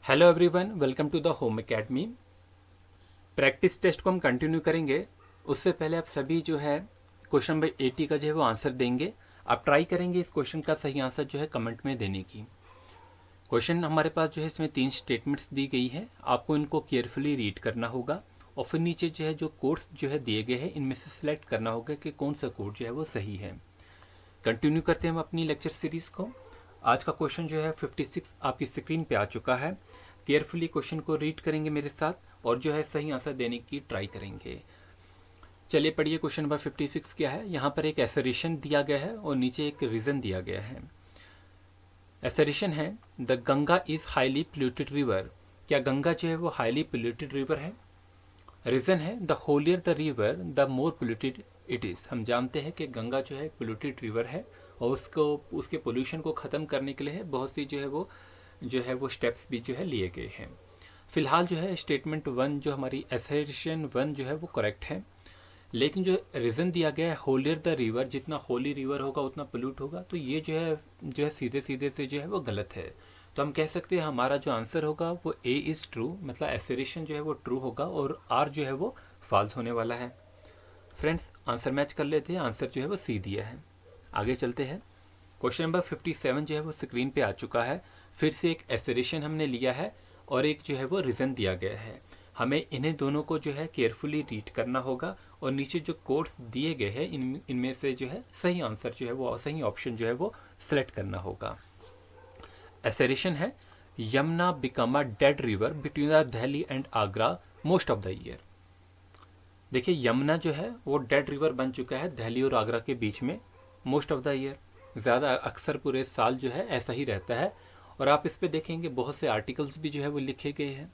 Hello everyone, welcome to the home academy. Practice test को हम continue करेंगे। उससे पहले आप सभी जो है क्वेश्चन नंबर 80 का जो है वो आंसर देंगे। आप ट्राई करेंगे इस क्वेश्चन का सही आंसर जो है कमेंट में देने की। क्वेश्चन हमारे पास जो है इसमें 3 स्टेटमेंट्स दी गई है, आपको इनको केयरफुली रीड करना होगा और फिर नीचे जो है जो कोड्स जो है दिए गए हैं इनमें से सिलेक्ट करना होगा कि कौन सा कोड जो है वो सही है। कंटिन्यू करते हैं हम अपनी लेक्चर सीरीज को। आज का क्वेश्चन जो है 56 आपकी स्क्रीन पे आ चुका है। केयरफुली क्वेश्चन को रीड करेंगे मेरे साथ और जो है सही आंसर देने की ट्राई करेंगे। चलिए पढ़िए क्वेश्चन नंबर 56 क्या है। यहाँ पर एक एसरेशन दिया गया है और नीचे एक रीजन दिया गया है। एसरेशन है the Ganga is highly polluted river. क्या गंगा जो है वो हाईली पोल्यूटेड रिवर है? रीजन है the holier the river the more polluted it is. हम जानते हैं कि गंगा जो है पोल्यूटेड रिवर है और उसको उसके पोल्यूशन को ख़त्म करने के लिए बहुत सी जो है वो स्टेप्स भी जो है लिए गए हैं। फिलहाल जो है स्टेटमेंट 1 जो हमारी एसरेशन 1 जो है वो करेक्ट है, लेकिन जो रीज़न दिया गया है होलियर द रिवर, जितना होली रिवर होगा उतना पोल्यूट होगा, तो ये जो है सीधे सीधे से जो है वो गलत है। तो हम कह सकते हैं हमारा जो आंसर होगा वो ए इज़ ट्रू, मतलब एसरेशन जो है वो ट्रू होगा और आर जो है वो फॉल्स होने वाला है। फ्रेंड्स आंसर मैच कर लेते हैं, आंसर जो है वो सी दिया है। आगे चलते हैं। क्वेश्चन नंबर 57 जो है वो स्क्रीन पे आ चुका है। फिर से एक एसरेशन हमने लिया है और एक जो है वो रीज़न दिया गया है। हमें इन्हें दोनों को जो है केयरफुली रीड करना होगा और नीचे जो कोड्स दिए गए हैं इनमें से जो है सही आंसर जो है वो सही ऑप्शन जो है वो सिलेक्ट करना होगा। एसरेशन है Yamuna become a dead river between the Delhi and Agra most of the year. देखिए यमुना जो है वो डेड रिवर बन चुका है दिल्ली और आगरा के बीच में मोस्ट ऑफ द ईयर, ज़्यादा अक्सर पूरे साल जो है ऐसा ही रहता है। और आप इस पे देखेंगे बहुत से आर्टिकल्स भी जो है वो लिखे गए हैं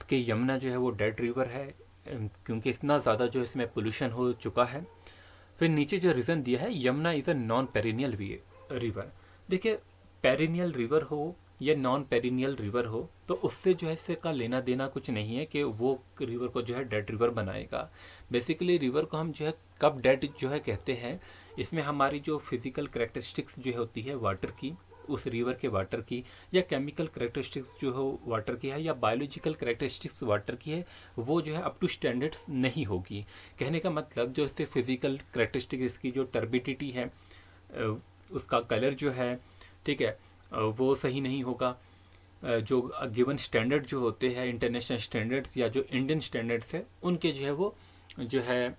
कि यमुना जो है वो डेड रिवर है क्योंकि इतना ज़्यादा जो इसमें पोल्यूशन हो चुका है। फिर नीचे जो रीज़न दिया है Yamuna is a non perennial river. देखिए पेरिनियल रिवर हो या नॉन पेरिनियल रिवर हो तो उससे जो है इससे का लेना देना कुछ नहीं है कि वो रिवर को जो है डेड रिवर बनाएगा। बेसिकली रिवर को हम जो है कब डेड जो है कहते हैं, इसमें हमारी जो फिजिकल करेक्टरिस्टिक्स जो होती है वाटर की, उस रिवर के वाटर की, या केमिकल करेक्टरिस्टिक्स जो हो वाटर की है, या बायोलॉजिकल करेक्टरिस्टिक्स वाटर की है, वो जो है अप टू स्टैंडर्ड्स नहीं होगी। कहने का मतलब जो इससे फिजिकल करेक्टरिस्टिक इसकी जो टर्बिडिटी है, उसका कलर जो है, ठीक है, वो सही नहीं होगा। जो गिवन स्टैंडर्ड जो होते हैं इंटरनेशनल स्टैंडर्ड्स या जो इंडियन स्टैंडर्ड्स है उनके जो है वो जो है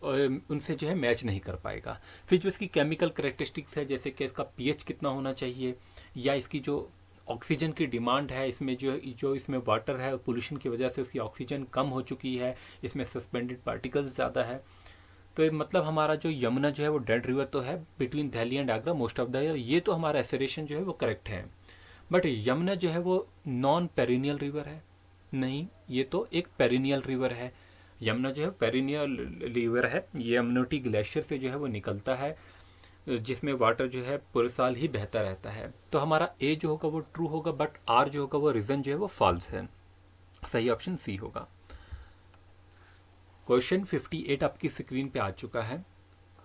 उनसे जो है मैच नहीं कर पाएगा। फिर जो इसकी केमिकल करेक्टरिस्टिक्स है जैसे कि इसका पीएच कितना होना चाहिए, या इसकी जो ऑक्सीजन की डिमांड है, इसमें जो इसमें वाटर है पोल्यूशन की वजह से उसकी ऑक्सीजन कम हो चुकी है, इसमें सस्पेंडेड पार्टिकल्स ज़्यादा है। तो मतलब हमारा जो यमुना जो है वो डेड रिवर तो है between Delhi and Agra most of the year, ये तो हमारा एसरेशन जो है वो करेक्ट है। बट यमुना जो है वो नॉन पेरिनियल रिवर है, नहीं, ये तो एक पेरिनियल रिवर है। यमुना जो है पेरिनियल रिवर है, ये यमुनोटी ग्लेशियर से जो है वो निकलता है जिसमें वाटर जो है पूरे साल ही बहता रहता है। तो हमारा ए जो होगा वो ट्रू होगा, बट आर जो होगा वो रीजन जो है वो फॉल्स है। सही ऑप्शन सी होगा। क्वेश्चन 58 आपकी स्क्रीन पे आ चुका है।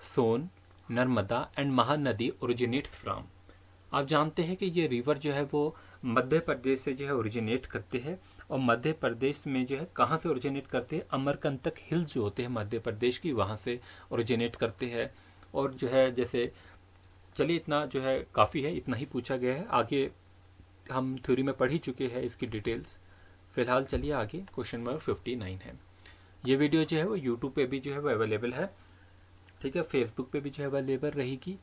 Son, Narmada and Mahanadi originates from. आप जानते हैं कि ये रिवर जो है वो मध्य प्रदेश से जो है ओरिजिनेट करते हैं और मध्य प्रदेश में जो है कहाँ से ओरिजिनेट करते हैं, अमरकंटक हिल्स जो होते हैं मध्य प्रदेश की वहाँ से ओरिजिनेट करते हैं। और जो है जैसे चलिए इतना जो है काफ़ी है, इतना ही पूछा गया है, आगे हम थ्योरी में पढ़ ही चुके हैं इसकी डिटेल्स। फिलहाल चलिए आगे क्वेश्चन नंबर 59 है। ये वीडियो जो है वो यूट्यूब पे भी जो है वो अवेलेबल है, ठीक है, फेसबुक पे भी जो है अवेलेबल रहेगी।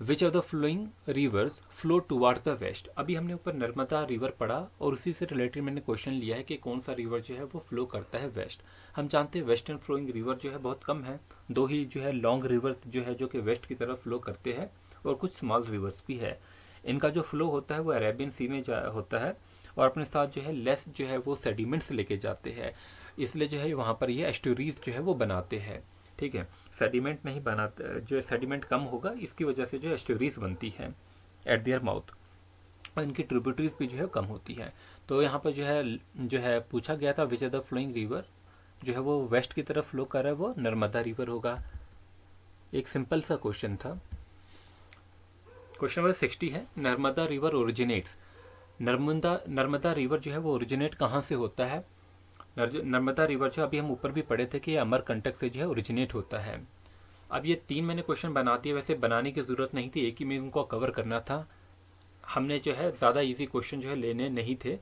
Which of the flowing rivers flow toward the west. अभी हमने ऊपर नर्मदा रिवर पढ़ा और उसी से रिलेटेड मैंने क्वेश्चन लिया है कि कौन सा रिवर जो है वो फ्लो करता है वेस्ट। हम जानते हैं वेस्टर्न फ्लोइंग रिवर जो है बहुत कम है, दो ही जो है लॉन्ग रिवर्स जो है जो कि वेस्ट की तरफ फ्लो करते हैं और कुछ स्मॉल रिवर्स भी है। इनका जो फ्लो होता है वो अरेबियन सी में होता है और अपने साथ जो है लेस जो है वो सेडिमेंट्स लेके जाते हैं, इसलिए जो है वहाँ पर ये एस्टोरीज जो है वो बनाते हैं, ठीक है, सेडिमेंट नहीं बनाते, जो सेडिमेंट कम होगा इसकी वजह से जो एस्टोरीज बनती है एट देयर माउथ और इनकी ट्रिब्यूटरीज भी जो है कम होती है। तो यहाँ पर जो है पूछा गया था which are the flowing river जो है वो वेस्ट की तरफ फ्लो कर रहा है, वो नर्मदा रिवर होगा। एक सिंपल सा क्वेश्चन था। क्वेश्चन नंबर 60 है Narmada river originates Narmada river जो है वो ओरिजिनेट कहाँ से होता है? नर्मदा रिवर जो अभी हम ऊपर भी पढ़े थे कि ये अमरकंटक से जो है ओरिजिनेट होता है। अब ये 3 मैंने क्वेश्चन बना दिए, वैसे बनाने की ज़रूरत नहीं थी, एक ही में उनको कवर करना था। हमने जो है ज़्यादा इजी क्वेश्चन जो है लेने नहीं थे,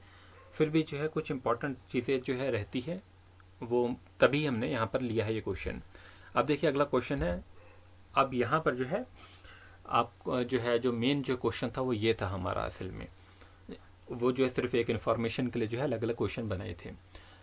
फिर भी जो है कुछ इंपॉर्टेंट चीज़ें जो है रहती है, वो तभी हमने यहाँ पर लिया है ये क्वेश्चन। अब देखिए अगला क्वेश्चन है। अब यहाँ पर जो है आप जो है जो मेन जो क्वेश्चन था वो ये था हमारा असल में, वो जो है सिर्फ एक इन्फॉर्मेशन के लिए जो है अलग अलग क्वेश्चन बनाए थे।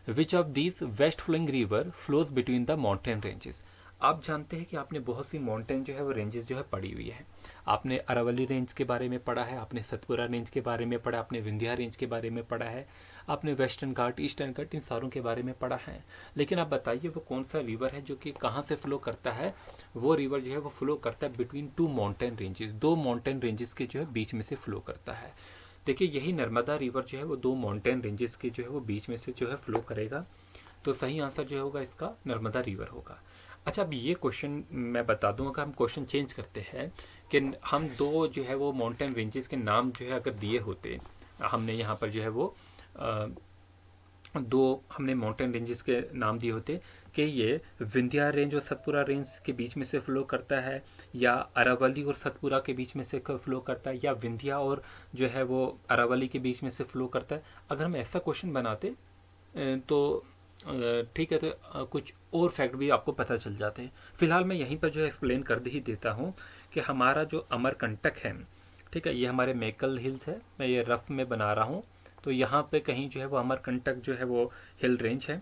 Which of these west flowing river flows between the mountain ranges. आप जानते हैं कि आपने बहुत सी माउंटेन जो है वो रेंजेस जो है पड़ी हुई है। आपने अरावली रेंज के बारे में पढ़ा है, आपने सतपुरा रेंज के बारे में पढ़ा, आपने विंध्या रेंज के बारे में पढ़ा है, आपने वेस्टर्न घाट, ईस्टर्न घाट, इन सारों के बारे में पढ़ा है। लेकिन आप बताइए वो कौन सा रिवर है जो कि कहाँ से फ्लो करता है? वो रिवर जो है वो फ्लो करता है between 2 mountain ranges, 2 mountain ranges के जो है बीच में से फ्लो करता है। देखिए यही नर्मदा रिवर जो है वो 2 माउंटेन रेंजेस के जो है वो बीच में से जो है फ्लो करेगा। तो सही आंसर जो होगा इसका नर्मदा रिवर होगा। अच्छा, अब ये क्वेश्चन मैं बता दूंगा कि हम क्वेश्चन चेंज करते हैं कि हम 2 जो है वो माउंटेन रेंजेस के नाम जो है अगर दिए होते, हमने यहाँ पर जो है वो 2 हमने माउंटेन रेंजेस के नाम दिए होते कि ये विंध्या रेंज और सतपुरा रेंज के बीच में से फ्लो करता है, या अरावली और सतपुरा के बीच में से फ्लो करता है, या विंध्या और जो है वो अरावली के बीच में से फ्लो करता है। अगर हम ऐसा क्वेश्चन बनाते तो ठीक है, तो कुछ और फैक्ट भी आपको पता चल जाते हैं। फिलहाल मैं यहीं पर जो है एक्सप्लेन कर ही देता हूँ कि हमारा जो अमरकंटक है, ठीक है, ये हमारे मेकल हिल्स है, मैं ये रफ में बना रहा हूँ। तो यहाँ पे कहीं जो है वो अमरकंटक जो है वो हिल रेंज है,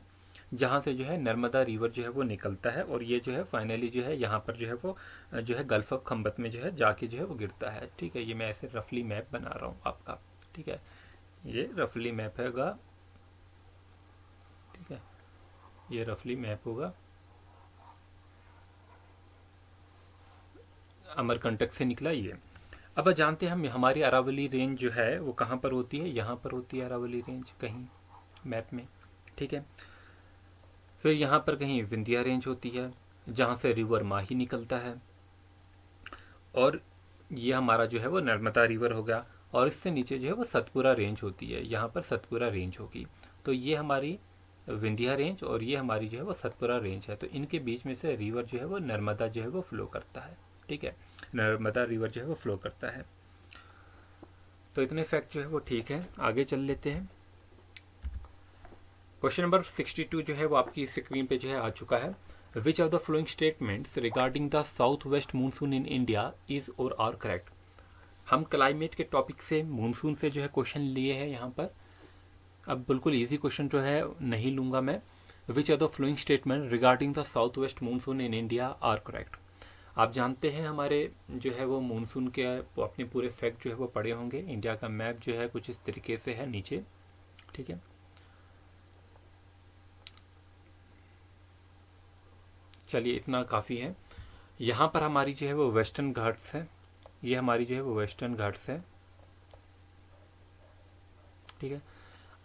जहाँ से जो है नर्मदा रिवर जो है वो निकलता है, और ये जो है फाइनली जो है यहाँ पर जो है वो जो है गल्फ ऑफ खंबत में जो है जाके जो है वो गिरता है। ठीक है, ये मैं ऐसे रफली मैप बना रहा हूँ आपका। ठीक है, ये रफली मैप होगा। ठीक है, ये रफली मैप होगा, अमरकंटक से निकला ये। अब जानते हैं हम हमारी अरावली रेंज जो है वो कहाँ पर होती है? यहाँ पर होती है अरावली रेंज कहीं मैप में। ठीक है, फिर यहाँ पर कहीं विंध्या रेंज होती है जहाँ से रिवर माही निकलता है, और ये हमारा जो है वो नर्मदा रिवर हो गया, और इससे नीचे जो है वो सतपुरा रेंज होती है, यहाँ पर सतपुरा रेंज होगी। तो ये हमारी विंध्या रेंज और ये हमारी जो है वो सतपुरा रेंज है। तो इनके बीच में से रिवर जो है वो नर्मदा जो है वो फ्लो करता है। ठीक है, नर्मदा रिवर जो है वो फ्लो करता है। तो इतने फैक्ट जो है वो ठीक है, आगे चल लेते हैं। क्वेश्चन नंबर 62 जो है वो आपकी स्क्रीन पे जो है आ चुका है। विच of the flowing statements regarding the south west monsoon in India is और आर करेक्ट। हम क्लाइमेट के टॉपिक से, मानसून से जो है क्वेश्चन लिए हैं यहाँ पर। अब बिल्कुल इजी क्वेश्चन जो है नहीं लूंगा मैं। Which are the flowing statement regarding the south west monsoon in India are correct. आप जानते हैं हमारे जो है वो मानसून के अपने पूरे फैक्ट जो है वो पढ़े होंगे। इंडिया का मैप जो है कुछ इस तरीके से है नीचे। ठीक है, चलिए इतना काफ़ी है। यहाँ पर हमारी जो है वो वेस्टर्न घाट्स है, ये हमारी जो है वो वेस्टर्न घाट्स है। ठीक है,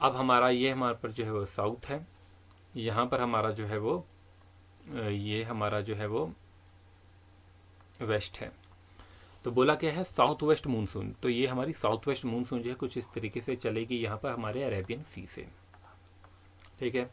अब हमारा ये हमारे पर जो है वो साउथ है, यहाँ पर हमारा जो है वो ये हमारा जो है वो वेस्ट है। तो बोला क्या है? South west monsoon. तो ये हमारी साउथ वेस्ट मानसून जो है कुछ इस तरीके से चलेगी यहाँ पर हमारे अरेबियन सी से। ठीक है,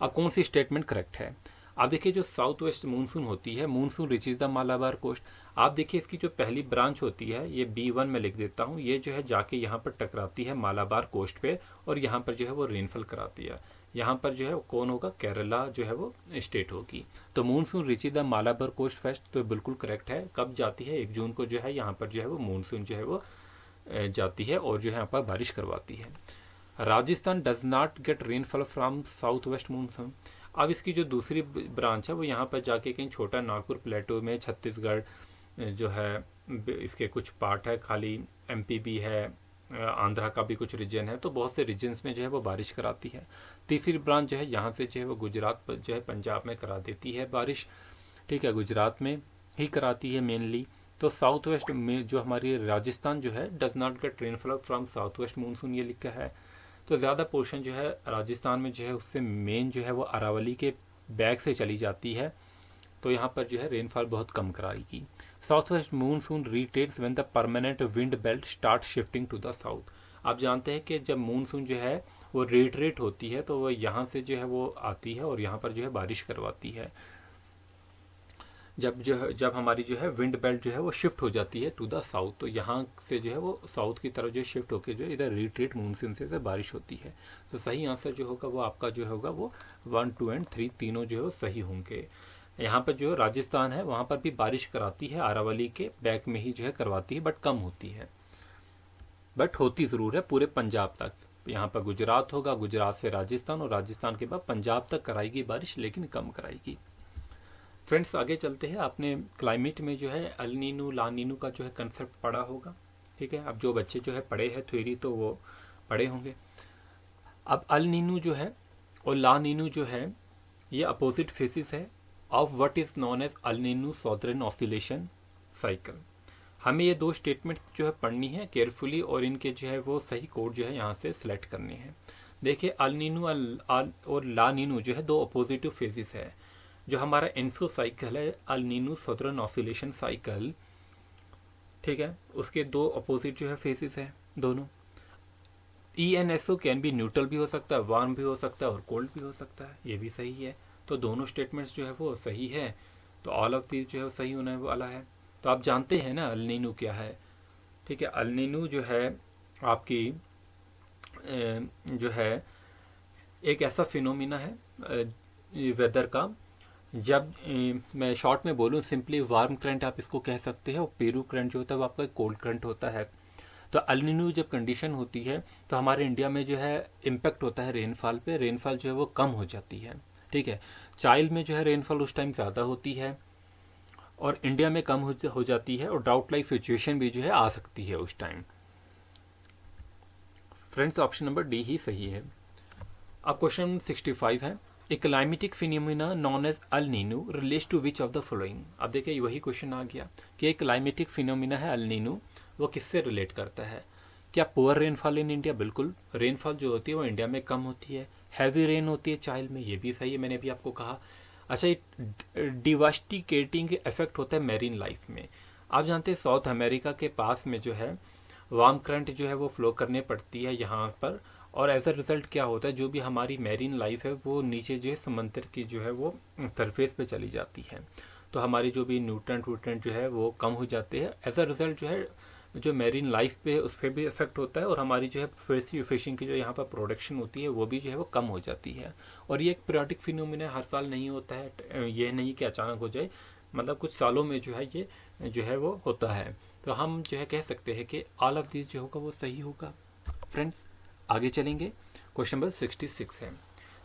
अब कौन सी स्टेटमेंट करेक्ट है? आप देखिए जो साउथ वेस्ट मानसून होती है, monsoon reaches the Malabar coast. आप देखिए इसकी जो पहली ब्रांच होती है, ये B1 में लिख देता हूँ, ये जो है जाके यहाँ पर टकराती है मालाबार कोस्ट पे, और यहाँ पर जो है वो रेनफॉल कराती है। यहाँ पर जो है कौन होगा? केरला जो है वो स्टेट होगी। तो monsoon reaches the Malabar coast first, तो बिल्कुल करेक्ट है। कब जाती है? 1 जून को जो है यहाँ पर जो है वो मानसून जो है वो जाती है और जो है यहाँ पर बारिश करवाती है। Rajasthan does not gate rainfall from south west monsoon. अब इसकी जो दूसरी ब्रांच है वो यहाँ पर जाके कहीं छोटा नागपुर प्लेटो में, छत्तीसगढ़ जो है इसके कुछ पार्ट है, खाली MP भी है, आंध्रा का भी कुछ रीजन है, तो बहुत से रीजन्स में जो है वो बारिश कराती है। तीसरी ब्रांच जो है यहाँ से जो है वो गुजरात जो है पंजाब में करा देती है बारिश। ठीक है, गुजरात में ही कराती है मेनली। तो साउथ वेस्ट में जो हमारी राजस्थान जो है does not gate rainfall from south west monsoon, ये लिखा है। तो ज़्यादा पोर्शन जो है राजस्थान में जो है उससे मेन जो है वो अरावली के बैक से चली जाती है, तो यहाँ पर जो है रेनफॉल बहुत कम कराएगी। South west monsoon retails when the permanent wind belt start shifting to the south. आप जानते हैं कि जब मानसून जो है वो रेट होती है तो वो यहाँ से जो है वो आती है और यहाँ पर जो है बारिश करवाती है। जब हमारी जो है विंड बेल्ट जो है वो शिफ्ट हो जाती है टू द साउथ, तो यहाँ से जो है वो साउथ की तरफ जो शिफ्ट होकर जो है इधर रिट्रीट मानसून से बारिश होती है। तो सही आंसर जो होगा वो आपका जो होगा वो 1, 2 एंड 3 तीनों जो है वो सही होंगे। यहाँ पर जो राजस्थान है वहाँ पर भी बारिश कराती है, अरावली के बैक में ही जो है करवाती है, बट कम होती है, बट होती ज़रूर है पूरे पंजाब तक। यहाँ पर गुजरात होगा, गुजरात से राजस्थान और राजस्थान के बाद पंजाब तक कराएगी बारिश, लेकिन कम कराएगी। फ्रेंड्स आगे चलते हैं। आपने क्लाइमेट में जो है अल नीनू ला नीनू का जो है कंसेप्ट पढ़ा होगा, ठीक है। अब जो बच्चे जो है पढ़े हैं थ्योरी तो वो पढ़े होंगे। अब अल नीनू जो है और ला नीनू जो है ये अपोजिट फेसिस है of what is known as El Nino southern oscillation cycle. हमें ये दो स्टेटमेंट्स जो है पढ़नी है केयरफुली और इनके जो है वो सही कोड जो है यहाँ से सिलेक्ट करने हैं। देखिए अल नीनू और ला नीनू जो है दो अपोजिटिव फेसिस है। जो हमारा एनसो साइकिल है अल नीनू सदर्न ऑसिलेशन साइकिल, ठीक है, उसके दो अपोजिट जो है फेसिस है दोनों। ENSO कैन भी न्यूट्रल भी हो सकता है, वार्म भी हो सकता है और कोल्ड भी हो सकता है, ये भी सही है। तो दोनों स्टेटमेंट्स जो है वो सही है, तो ऑल ऑफ दीज जो है सही होने वाला है। तो आप जानते हैं ना अल नीनू क्या है, ठीक है। अल नीनू जो है आपकी जो है एक ऐसा फिनोमिना है वेदर का, जब मैं शॉर्ट में बोलूँ सिंपली वार्म करंट आप इसको कह सकते हैं और पेरू करंट जो होता है वो आपका कोल्ड करंट होता है। तो अल नीनू जब कंडीशन होती है तो हमारे इंडिया में जो है इम्पेक्ट होता है रेनफॉल पे, रेनफॉल जो है वो कम हो जाती है, ठीक है। चाइल्ड में जो है रेनफॉल उस टाइम ज़्यादा होती है और इंडिया में कम हो जाती है और ड्राउट लाइक सिचुएशन भी जो है आ सकती है उस time. Friends option number D ही सही है। अब क्वेश्चन 65 है, a climatic phenomena known as El Nino relates to which of the following. अब देखिए वही क्वेश्चन आ गया कि एक क्लाइमेटिक फिनोमिना है अल नीनू, वो किससे रिलेट करता है। क्या पुअर रेनफॉल इन इंडिया, बिल्कुल, रेनफॉल जो होती है वो इंडिया में कम होती है। हैवी रेन होती है चाइल्ड में, ये भी सही है, मैंने भी आपको कहा। अच्छा, ये डिवास्टिकेटिंग इफेक्ट होता है मैरीन लाइफ में। आप जानते हैं साउथ अमेरिका के पास में जो है वार्म करंट जो है वो फ्लो करने पड़ती है यहाँ पर, और एज अ रिजल्ट क्या होता है जो भी हमारी मैरीन लाइफ है वो नीचे जो है समंदर की जो है वो सरफेस पे चली जाती है, तो हमारी जो भी न्यूट्रेंट जो है वो कम हो जाते हैं। एज अ रिजल्ट जो है जो मैरीन लाइफ पे है उस पर भी इफेक्ट होता है और हमारी जो है फिशिंग की जो यहाँ पर प्रोडक्शन होती है वो भी जो है वो कम हो जाती है। और ये एक पीरियोडिक फिनोमिना हर साल नहीं होता है, ये नहीं कि अचानक हो जाए, मतलब कुछ सालों में जो है ये जो है वो होता है। तो हम जो है कह सकते हैं कि ऑल ऑफ दिस जो होगा वो सही होगा। फ्रेंड्स आगे चलेंगे, क्वेश्चन नंबर 66 है।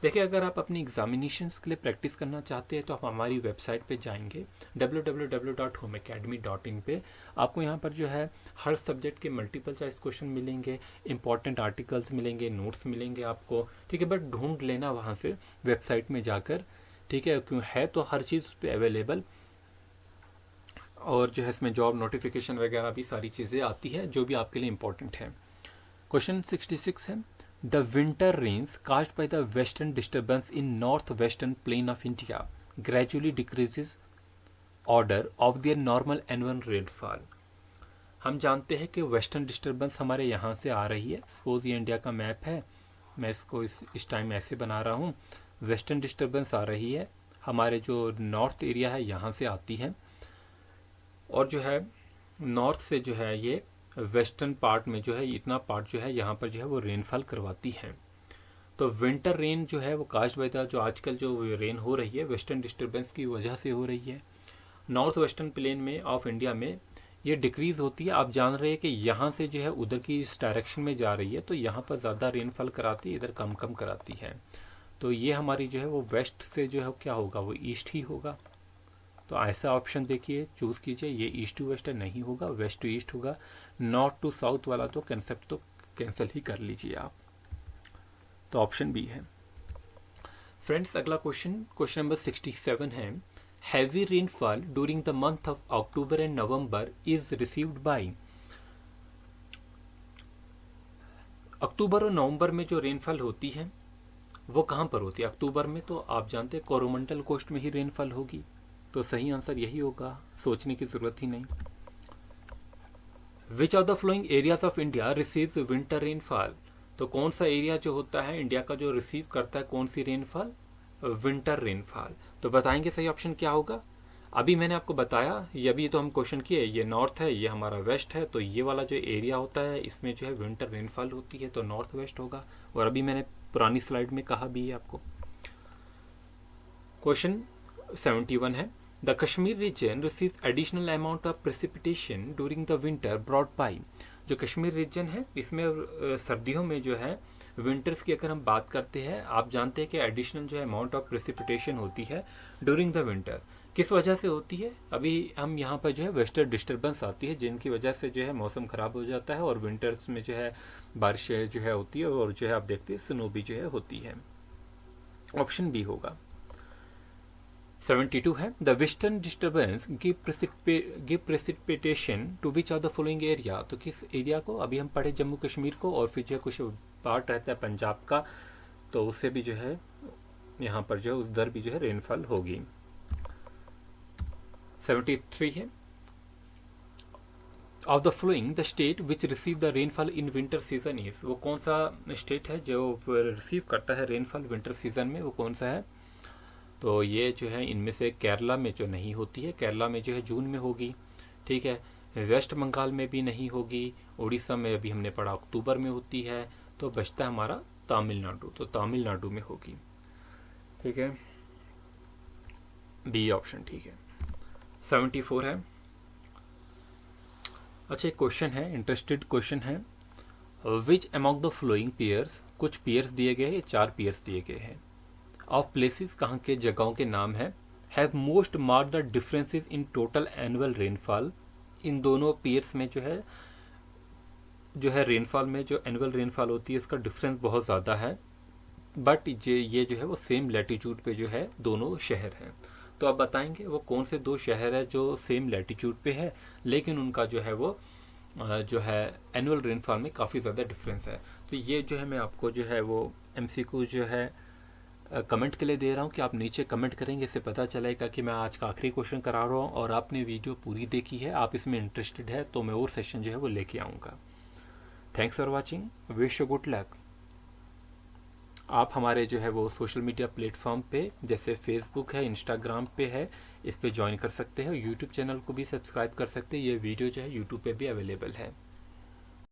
देखिए अगर आप अपनी एग्जामिनेशंस के लिए प्रैक्टिस करना चाहते हैं तो आप हमारी वेबसाइट पे जाएंगे www.homeacademy.in पे। आपको यहाँ पर जो है हर सब्जेक्ट के मल्टीपल चॉइस क्वेश्चन मिलेंगे, इंपॉर्टेंट आर्टिकल्स मिलेंगे, नोट्स मिलेंगे आपको, ठीक है। बट ढूंढ लेना वहाँ से वेबसाइट में जाकर, ठीक है, क्यों है तो हर चीज़ उस पर अवेलेबल। और जो है इसमें जॉब नोटिफिकेशन वगैरह भी सारी चीज़ें आती है जो भी आपके लिए इम्पोर्टेंट है। क्वेश्चन 66 है, the winter rains caused by the western disturbance in north western plain of India gradually decreases order of their normal annual rainfall. हम जानते हैं कि वेस्टर्न डिस्टर्बेंस हमारे यहाँ से आ रही है। सपोज ये इंडिया का मैप है, मैं इसको इस टाइम ऐसे बना रहा हूँ। वेस्टर्न डिस्टर्बेंस आ रही है, हमारे जो नॉर्थ एरिया है यहाँ से आती है, और जो है नॉर्थ से जो है ये वेस्टर्न पार्ट में जो है इतना पार्ट जो है यहाँ पर जो है वो रेनफॉल करवाती है। तो विंटर रेन जो है वो कास्ट बाय द, जो आजकल जो रेन हो रही है वेस्टर्न डिस्टर्बेंस की वजह से हो रही है। नॉर्थ वेस्टर्न प्लेन में ऑफ इंडिया में ये डिक्रीज़ होती है। आप जान रहे हैं कि यहाँ से जो है उधर की इस डायरेक्शन में जा रही है, तो यहाँ पर ज़्यादा रेनफॉल कराती है, इधर कम कम कराती है। तो ये हमारी जो है वो वेस्ट से जो है क्या होगा वो ईस्ट ही होगा। तो ऐसा ऑप्शन देखिए चूज़ कीजिए, ये ईस्ट टू वेस्ट नहीं होगा, वेस्ट टू ईस्ट होगा। नॉर्थ टू साउथ वाला तो कंसेप्ट तो कैंसिल ही कर लीजिए आप, तो ऑप्शन बी है। फ्रेंड्स अगला क्वेश्चन नंबर 67 है, heavy rainfall during the month of October and November is received by. October और नवंबर में जो रेनफॉल होती है वो कहाँ पर होती है। अक्टूबर में तो आप जानते हैं कोरोमंडल कोस्ट में ही रेनफॉल होगी, तो सही आंसर यही होगा, सोचने की ज़रूरत ही नहीं। विच of the flowing areas of India receives winter rainfall, तो कौन सा एरिया जो होता है इंडिया का जो रिसीव करता है कौन सी रेनफॉल, विंटर रेनफॉल। तो बताएंगे सही ऑप्शन क्या होगा। अभी मैंने आपको बताया, ये अभी तो हम क्वेश्चन किए, ये नॉर्थ है, ये हमारा वेस्ट है, तो ये वाला जो एरिया होता है इसमें जो है विंटर रेनफॉल होती है, तो नॉर्थ वेस्ट होगा। और अभी मैंने पुरानी स्लाइड में कहा भी है आपको। क्वेश्चन 71 है, the Kashmir region receives additional amount of precipitation during the winter brought by, जो कश्मीर रीजन है इसमें सर्दियों में जो है विंटर्स की अगर हम बात करते हैं, आप जानते हैं कि एडिशनल जो है अमाउंट ऑफ प्रेसिपिटेशन होती है ड्यूरिंग द विंटर, किस वजह से होती है। अभी हम यहाँ पर जो है वेस्टर्न डिस्टर्बेंस आती है जिनकी वजह से जो है मौसम ख़राब हो जाता है और विंटर्स में जो है बारिश जो है होती है और जो है आप देखते हैं स्नो भी जो है होती है। ऑप्शन बी होगा। 72 है, the western disturbance give precipitation to which of the following area, तो किस एरिया को, अभी हम पढ़े जम्मू कश्मीर को और फिर जो है कुछ पार्ट रहता है पंजाब का, तो उससे भी जो है यहाँ पर जो है उधर भी जो है रेनफॉल होगी। 73 है, of the flowing the state which receive the rainfall in winter season is, वो कौन सा स्टेट है जो रिसीव करता है रेनफॉल विंटर सीजन में, वो कौन सा है। तो ये जो है इनमें से केरला में जो नहीं होती है, केरला में जो है जून में होगी, ठीक है, वेस्ट बंगाल में भी नहीं होगी, उड़ीसा में अभी हमने पढ़ा अक्टूबर में होती है, तो बचता है हमारा तमिलनाडु, तो तमिलनाडु में होगी, ठीक है, बी ऑप्शन ठीक है। 74 है, अच्छा एक क्वेश्चन है, इंटरेस्टेड क्वेश्चन है, which among the flowing pairs, कुछ पेयर्स दिए गए हैं, 4 पेयर्स दिए गए हैं, ऑफ प्लेसेस कहाँ के जगहों के नाम है, have most marked the differences in total annual rainfall, इन दोनों पेयर्स में जो है रेनफॉल में जो एनुअल रेनफॉल होती है इसका डिफरेंस बहुत ज़्यादा है, बट ये जो है वो सेम लैटिट्यूड पे जो है दोनों शहर हैं। तो आप बताएंगे वो कौन से 2 शहर है जो सेम लैटिट्यूड पे है लेकिन उनका जो है वो जो है एनुअल रेनफॉल में काफ़ी ज़्यादा डिफरेंस है। तो ये जो है मैं आपको जो है वो MCQ जो है कमेंट के लिए दे रहा हूँ कि आप नीचे कमेंट करेंगे, इससे पता चलेगा कि मैं आज का आखिरी क्वेश्चन करा रहा हूँ और आपने वीडियो पूरी देखी है, आप इसमें इंटरेस्टेड है तो मैं और सेशन जो है वो लेके आऊँगा। Thanks for watching, wish you good luck. आप हमारे जो है वो सोशल मीडिया प्लेटफॉर्म पे जैसे फेसबुक है, इंस्टाग्राम पे है, इस पे ज्वाइन कर सकते हैं, यूट्यूब चैनल को भी सब्सक्राइब कर सकते हैं, ये वीडियो जो है यूट्यूब पे भी अवेलेबल है।